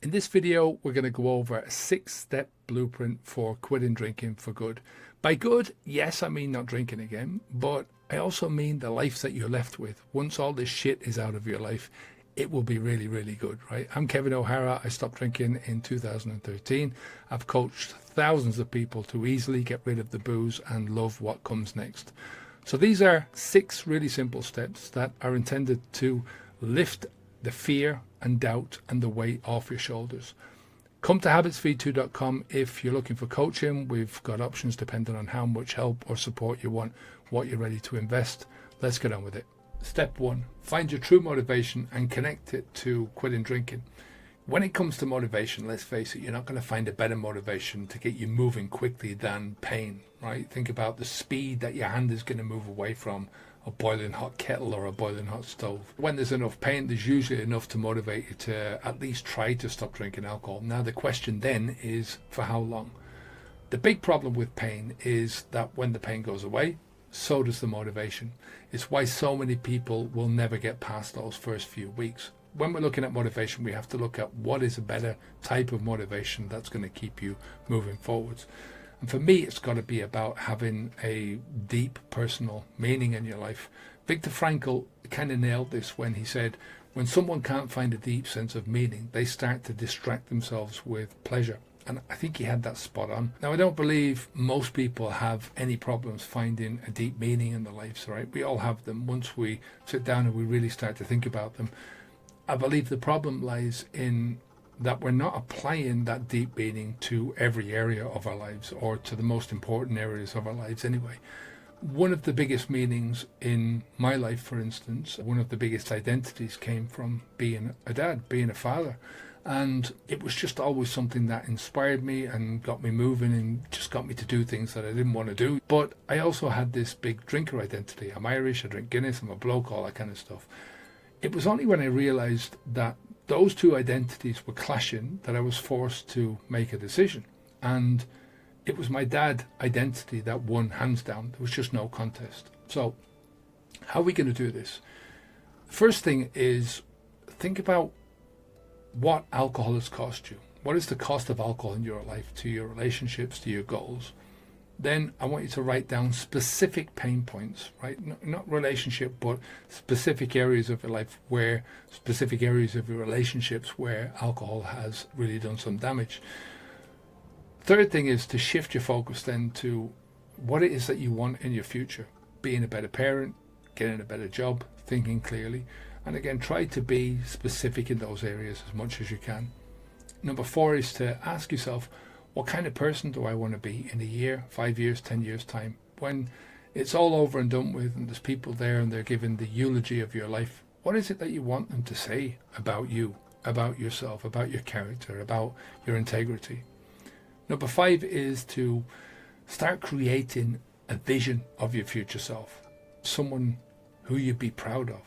In this video, we're going to go over a 6-step blueprint for quitting drinking for good. By good, yes, I mean not drinking again, but I also mean the life that you're left with. Once all this shit is out of your life, it will be really, really good, right? I'm Kevin O'Hara. I stopped drinking in 2013. I've coached thousands of people to easily get rid of the booze and love what comes next. So these are 6 really simple steps that are intended to lift the fear and doubt and the weight off your shoulders. Come to habitsv2.com if you're looking for coaching. We've got options depending on how much help or support you want, what you're ready to invest. Let's get on with it. Step 1, find your true motivation and connect it to quitting drinking. When it comes to motivation, let's face it, you're not going to find a better motivation to get you moving quickly than pain, right? Think about the speed that your hand is going to move away from a boiling hot kettle or a boiling hot stove. When there's enough pain, there's usually enough to motivate you to at least try to stop drinking alcohol. Now the question then is, for how long? The big problem with pain is that when the pain goes away, so does the motivation. It's why so many people will never get past those first few weeks. When we're looking at motivation, we have to look at what is a better type of motivation that's going to keep you moving forwards. And for me, it's got to be about having a deep personal meaning in your life. Viktor Frankl kind of nailed this when he said, when someone can't find a deep sense of meaning, they start to distract themselves with pleasure. And I think he had that spot on. Now, I don't believe most people have any problems finding a deep meaning in their lives, right? We all have them once we sit down and we really start to think about them. I believe the problem lies in that we're not applying that deep meaning to every area of our lives, or to the most important areas of our lives anyway. One of the biggest meanings in my life, for instance, one of the biggest identities came from being a dad, being a father. And it was just always something that inspired me and got me moving and just got me to do things that I didn't want to do. But I also had this big drinker identity. I'm Irish, I drink Guinness, I'm a bloke, all that kind of stuff. It was only when I realized that those two identities were clashing that I was forced to make a decision. And it was my dad identity that won hands down. There was just no contest. So how are we going to do this? The first thing is think about what alcohol has cost you. What is the cost of alcohol in your life, to your relationships, to your goals? Then I want you to write down specific pain points, right? Not relationship, but specific areas of your life where, specific areas of your relationships where alcohol has really done some damage. Third thing is to shift your focus then to what it is that you want in your future. Being a better parent, getting a better job, thinking clearly. And again, try to be specific in those areas as much as you can. Number 4 is to ask yourself, what kind of person do I want to be in a year, 5 years, 10 years time? When it's all over and done with and there's people there and they're giving the eulogy of your life, what is it that you want them to say about you, about yourself, about your character, about your integrity? Number 5 is to start creating a vision of your future self, someone who you'd be proud of,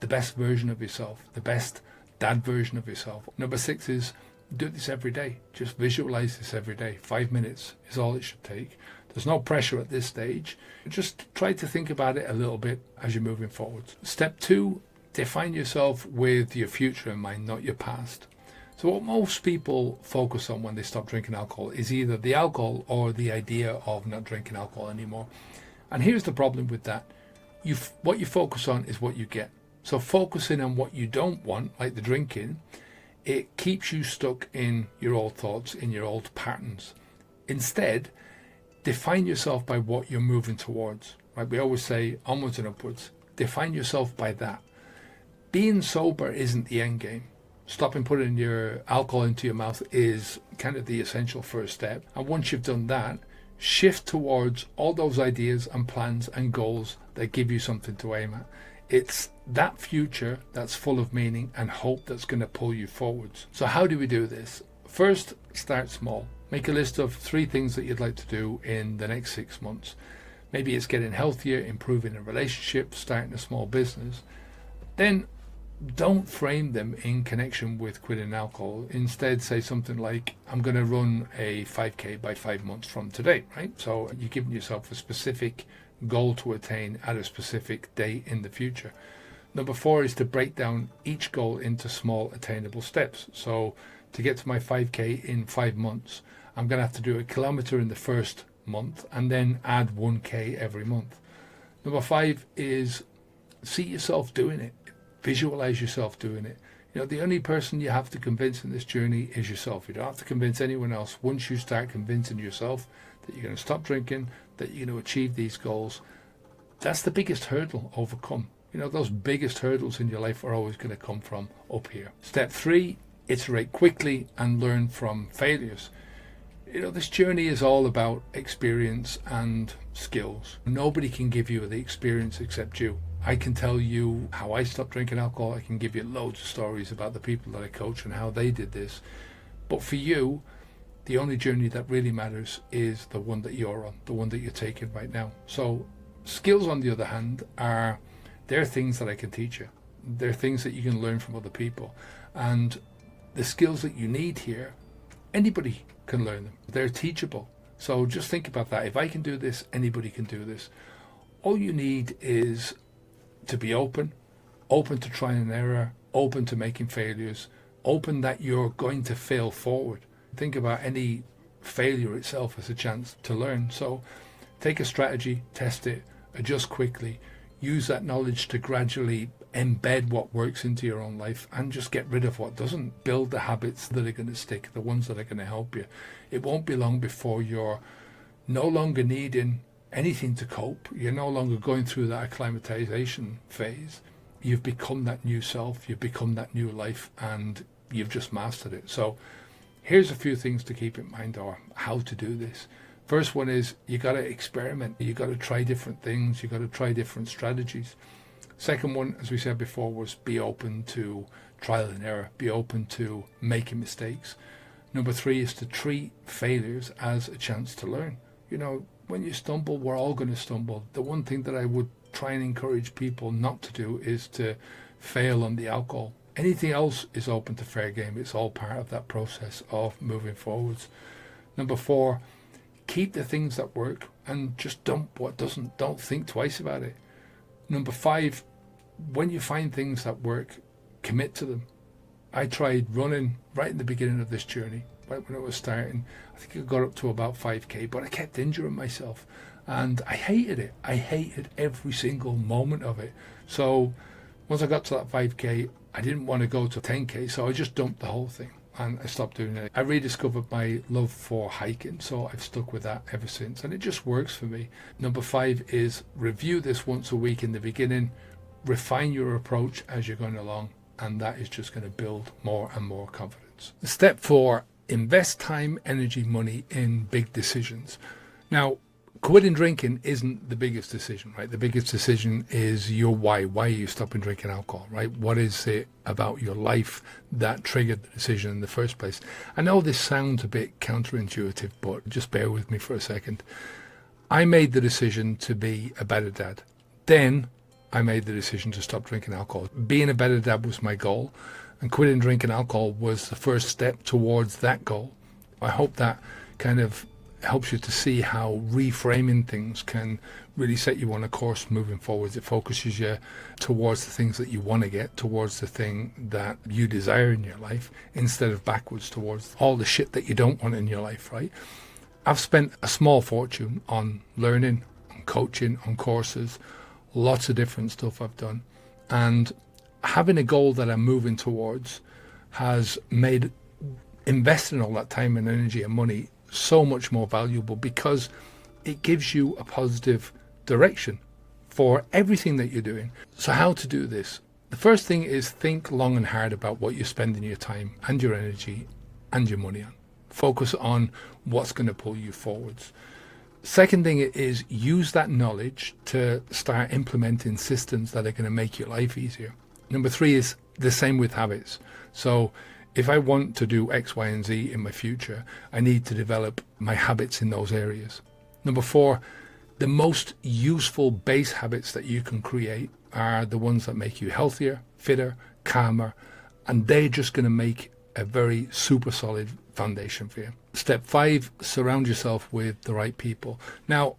the best version of yourself, the best dad version of yourself. Number 6 is do this every day. Just visualize this every day. 5 minutes is all it should take. There's no pressure at this stage. Just try to think about it a little bit as you're moving forward. Step 2, define yourself with your future in mind, not your past. So what most people focus on when they stop drinking alcohol is either the alcohol or the idea of not drinking alcohol anymore. And here's the problem with that. What you focus on is what you get. So focusing on what you don't want, like the drinking, it keeps you stuck in your old thoughts, in your old patterns. Instead, define yourself by what you're moving towards. Right? We always say onwards and upwards. Define yourself by that. Being sober isn't the end game. Stopping putting your alcohol into your mouth is kind of the essential first step. And once you've done that, shift towards all those ideas and plans and goals that give you something to aim at. It's that future that's full of meaning and hope that's going to pull you forwards. So how do we do this? First, start small. Make a list of 3 things that you'd like to do in the next 6 months. Maybe it's getting healthier, improving a relationship, starting a small business. Then don't frame them in connection with quitting alcohol. Instead, say something like, I'm going to run a 5K by 5 months from today, right? So you're giving yourself a specific goal to attain at a specific date in the future. Number 4 is to break down each goal into small attainable steps. So to get to my 5K in 5 months, I'm going to have to do a kilometer in the first month and then add 1K every month. Number 5 is see yourself doing it. Visualize yourself doing it. The only person you have to convince in this journey is yourself. You don't have to convince anyone else. Once you start convincing yourself that you're going to stop drinking, that you're going to achieve these goals, that's the biggest hurdle overcome. Those biggest hurdles in your life are always going to come from up here. Step 3, iterate quickly and learn from failures. This journey is all about experience and skills. Nobody can give you the experience except you. I can tell you how I stopped drinking alcohol. I can give you loads of stories about the people that I coach and how they did this. But for you, the only journey that really matters is the one that you're on, the one that you're taking right now. So skills, on the other hand, they're things that I can teach you. They're things that you can learn from other people. And the skills that you need here, anybody can learn them. They're teachable. So just think about that. If I can do this, anybody can do this. All you need is to be open to trying and error, open to making failures, open that you're going to fail forward. Think about any failure itself as a chance to learn. So take a strategy, test it, adjust quickly, use that knowledge to gradually embed what works into your own life and just get rid of what doesn't. Build the habits that are going to stick, the ones that are going to help you. It won't be long before you're no longer needing anything to cope. You're no longer going through that acclimatization phase. You've become that new self, you've become that new life, and you've just mastered it. So here's a few things to keep in mind, or how to do this. First one is you got to experiment. You got to try different things. You got to try different strategies. Second one, as we said before, was be open to trial and error. Be open to making mistakes. Number 3 is to treat failures as a chance to learn. When you stumble, we're all going to stumble. The one thing that I would try and encourage people not to do is to fail on the alcohol. Anything else is open to fair game. It's all part of that process of moving forwards. Number 4, keep the things that work and just dump what doesn't. Don't think twice about it. Number 5, when you find things that work, commit to them. I tried running right in the beginning of this journey, right when it was starting. I think I got up to about 5K, but I kept injuring myself and I hated it. I hated every single moment of it. So once I got to that 5K, I didn't want to go to 10K, so I just dumped the whole thing and I stopped doing it. I rediscovered my love for hiking, so I've stuck with that ever since, and it just works for me. Number 5 is review this once a week in the beginning, refine your approach as you're going along, and that is just going to build more and more confidence. Step 4, invest time, energy, money in big decisions. Now, quitting drinking isn't the biggest decision, right? The biggest decision is your why. Why are you stopping drinking alcohol, right? What is it about your life that triggered the decision in the first place? I know this sounds a bit counterintuitive, but just bear with me for a second. I made the decision to be a better dad. Then I made the decision to stop drinking alcohol. Being a better dad was my goal, and quitting drinking alcohol was the first step towards that goal. I hope that kind of helps you to see how reframing things can really set you on a course moving forwards. It focuses you towards the things that you want to get, towards the thing that you desire in your life, instead of backwards towards all the shit that you don't want in your life, right? I've spent a small fortune on learning, on coaching, on courses, lots of different stuff I've done. And having a goal that I'm moving towards has made investing all that time and energy and money so much more valuable, because it gives you a positive direction for everything that you're doing. So how to do this? The first thing is think long and hard about what you're spending your time and your energy and your money on. Focus on what's going to pull you forwards. Second thing is use that knowledge to start implementing systems that are going to make your life easier. Number 3 is the same with habits. So if I want to do X, Y, and Z in my future, I need to develop my habits in those areas. Number 4, the most useful base habits that you can create are the ones that make you healthier, fitter, calmer, and they're just going to make a very super solid foundation for you. Step 5, surround yourself with the right people. Now,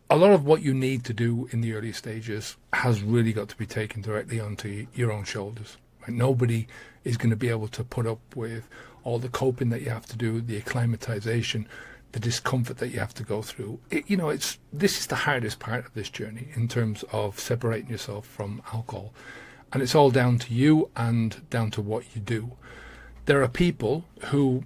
a lot of what you need to do in the early stages has really got to be taken directly onto your own shoulders. Nobody is going to be able to put up with all the coping that you have to do, the acclimatization, the discomfort that you have to go through. This is the hardest part of this journey in terms of separating yourself from alcohol. And it's all down to you and down to what you do. There are people who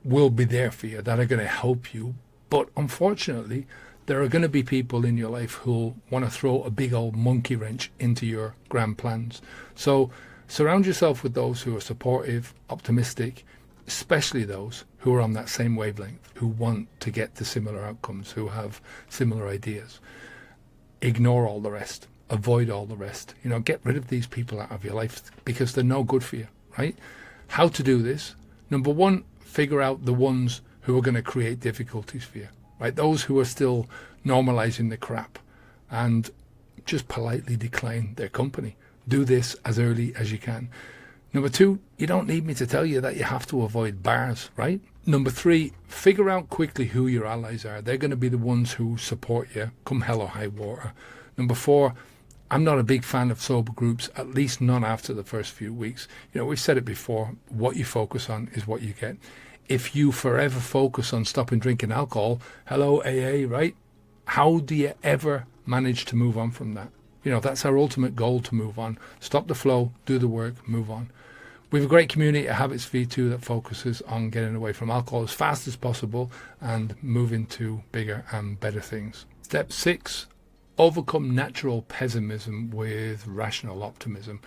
will be there for you, that are going to help you. But unfortunately, there are going to be people in your life who'll want to throw a big old monkey wrench into your grand plans. So surround yourself with those who are supportive, optimistic, especially those who are on that same wavelength, who want to get to similar outcomes, who have similar ideas. Ignore all the rest. Avoid all the rest. Get rid of these people out of your life because they're no good for you, right? How to do this? Number one, figure out the ones who are going to create difficulties for you, right? Those who are still normalizing the crap, and just politely decline their company. Do this as early as you can. Number two, you don't need me to tell you that you have to avoid bars, right? Number three, figure out quickly who your allies are. They're going to be the ones who support you come hell or high water. Number four, I'm not a big fan of sober groups, at least not after the first few weeks. We've said it before, what you focus on is what you get. If you forever focus on stopping drinking alcohol, hello AA, right? How do you ever manage to move on from that? That's our ultimate goal, to move on. Stop the flow, do the work, move on. We have a great community at Habits V2 that focuses on getting away from alcohol as fast as possible and moving to bigger and better things. Step 6, overcome natural pessimism with rational optimism.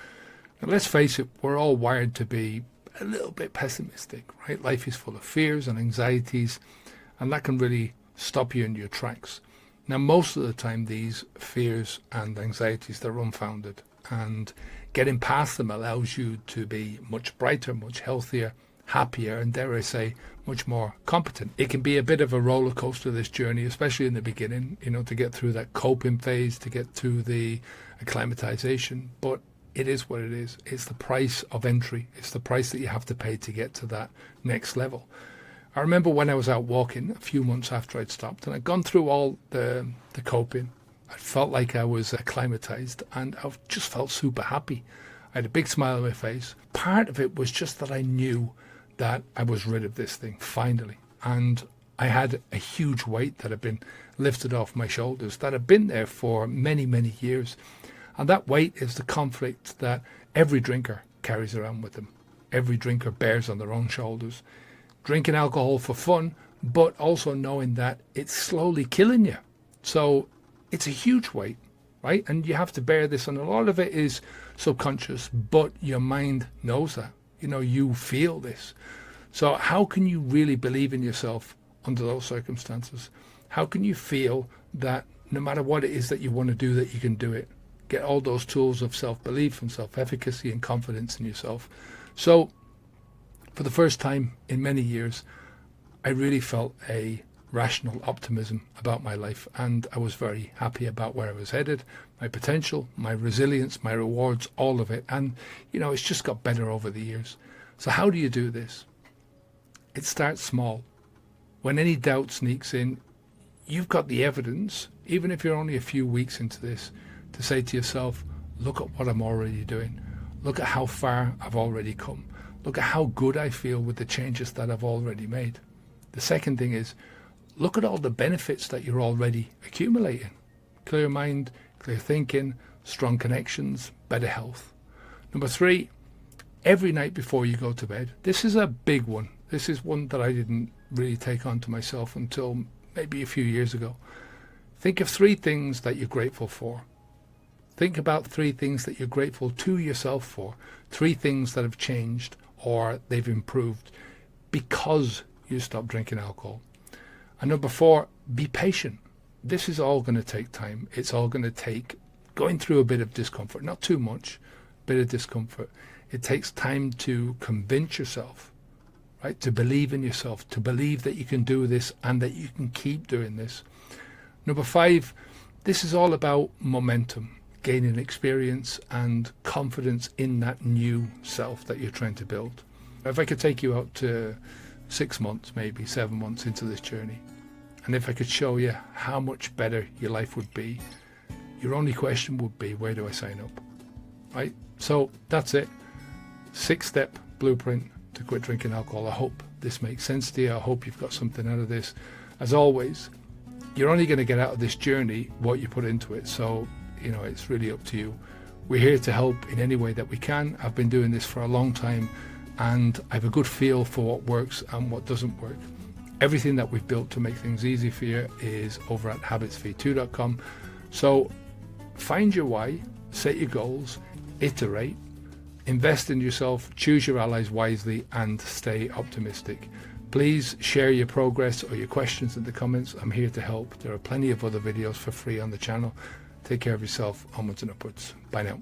Now, let's face it, we're all wired to be a little bit pessimistic, right? Life is full of fears and anxieties, and that can really stop you in your tracks. Now, most of the time, these fears and anxieties, they're unfounded, and getting past them allows you to be much brighter, much healthier, happier, and dare I say, much more competent. It can be a bit of a roller coaster, this journey, especially in the beginning, to get through that coping phase, to get to the acclimatization, but it is what it is. It's the price of entry. It's the price that you have to pay to get to that next level. I remember when I was out walking a few months after I'd stopped, and I'd gone through all the coping. I felt like I was acclimatized, and I just felt super happy. I had a big smile on my face. Part of it was just that I knew that I was rid of this thing, finally. And I had a huge weight that had been lifted off my shoulders, that had been there for many, many years. And that weight is the conflict that every drinker carries around with them. Every drinker bears on their own shoulders. Drinking alcohol for fun, but also knowing that it's slowly killing you. So it's a huge weight, right? And you have to bear this, and a lot of it is subconscious, but your mind knows that. You feel this. So how can you really believe in yourself under those circumstances? How can you feel that no matter what it is that you want to do, that you can do it? Get all those tools of self-belief and self-efficacy and confidence in yourself. So for the first time in many years, I really felt a rational optimism about my life, and I was very happy about where I was headed, my potential, my resilience, my rewards, all of it. And it's just got better over the years. So how do you do this? It starts small. When any doubt sneaks in, you've got the evidence, even if you're only a few weeks into this, to say to yourself, look at what I'm already doing. Look at how far I've already come. Look at how good I feel with the changes that I've already made. The second thing is, look at all the benefits that you're already accumulating. Clear mind, clear thinking, strong connections, better health. Number 3, every night before you go to bed, this is a big one. This is one that I didn't really take on to myself until maybe a few years ago. Think of 3 things that you're grateful for. Think about 3 things that you're grateful to yourself for. 3 things that have changed or they've improved because you stopped drinking alcohol. And number 4, be patient. This is all going to take time. It's all going to take going through a bit of discomfort, not too much, a bit of discomfort. It takes time to convince yourself, right? To believe in yourself, to believe that you can do this and that you can keep doing this. Number 5, this is all about momentum, gaining experience and confidence in that new self that you're trying to build. If I could take you out to 6 months, maybe 7 months into this journey, and if I could show you how much better your life would be, your only question would be, where do I sign up? Right? So that's it. 6-step blueprint to quit drinking alcohol. I hope this makes sense to you. I hope you've got something out of this. As always, you're only going to get out of this journey what you put into it. So, it's really up to you. We're here to help in any way that we can. I've been doing this for a long time, and I have a good feel for what works and what doesn't work. Everything that we've built to make things easy for you is over at habitsv2.com. So find your why, set your goals, iterate, invest in yourself, choose your allies wisely, and stay optimistic. Please share your progress or your questions in the comments. I'm here to help. There are plenty of other videos for free on the channel. Take care of yourself. Onwards and upwards. Bye now.